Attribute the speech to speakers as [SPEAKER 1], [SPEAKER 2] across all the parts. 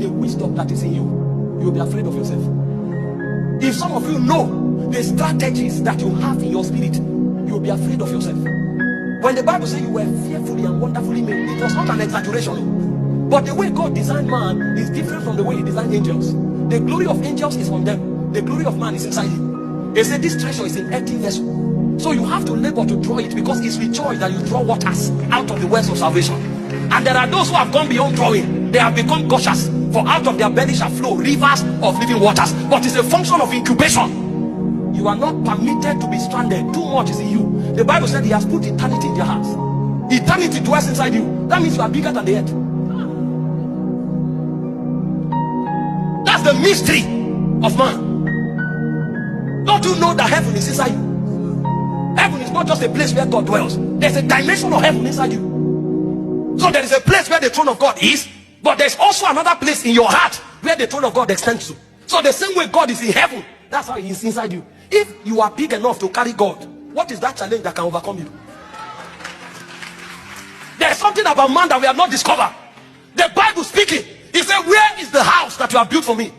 [SPEAKER 1] the wisdom that is in you, you'll be afraid of yourself. If some of you know the strategies that you have in your spirit, you'll be afraid of yourself. When the Bible says you were fearfully and wonderfully made, it was not an exaggeration. But the way God designed man is different from the way he designed angels. The glory of angels is on them. The glory of man is inside you. He said this treasure is in earthen vessel. So you have to labor to draw it, because it's with joy that you draw waters out of the wells of salvation. And there are those who have gone beyond drawing. They have become gushers, for out of their belly shall flow rivers of living waters. But it's a function of incubation. You are not permitted to be stranded. Too much is in you. The Bible said he has put eternity in their hearts. Eternity dwells inside you. That means you are bigger than the earth. That's the mystery of man. Don't you know that heaven is inside you? Heaven is not just a place where God dwells. There's a dimension of heaven inside you. So there is a place where the throne of God is, but there's also another place in your heart where the throne of God extends to. So the same way God is in heaven, that's how he is inside you. If you are big enough to carry God, what is that challenge that can overcome you? There's something about man that we have not discovered. The Bible speaking, he said, where is the house that you have built for me?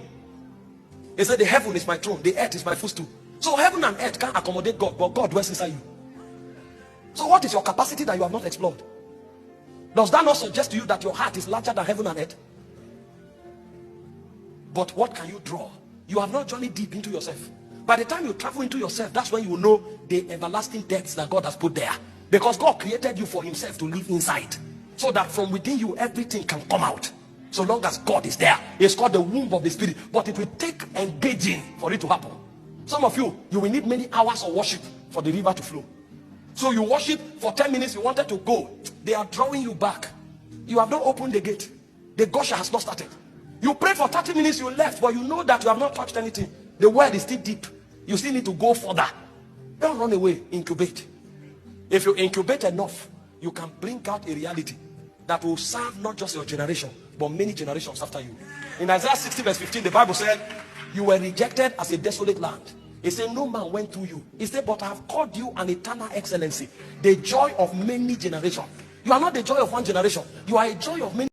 [SPEAKER 1] He said, the heaven is my throne, the earth is my footstool. So heaven and earth can't accommodate God, but God dwells inside you. So what is your capacity that you have not explored? Does that not suggest to you that your heart is larger than heaven and earth? But what can you draw? You have not journeyed deep into yourself. By the time you travel into yourself, that's when you will know the everlasting depths that God has put there. Because God created you for himself to live inside, so that from within you everything can come out. So long as God is there. It's called the womb of the spirit. But it will take engaging for it to happen. Some of you will need many hours of worship for the river to flow. So you worship for 10 minutes, you wanted to go. They are drawing you back. You have not opened the gate. The gusher has not started. You prayed for 30 minutes, you left, but you know that you have not touched anything. The well is still deep. You still need to go further. Don't run away. Incubate. If you incubate enough, you can bring out a reality that will serve not just your generation, but many generations after you. In Isaiah 60 verse 15, the Bible said, you were rejected as a desolate land. He said, no man went through you. He said, but I have called you an eternal excellency, the joy of many generations. You are not the joy of one generation. You are a joy of many.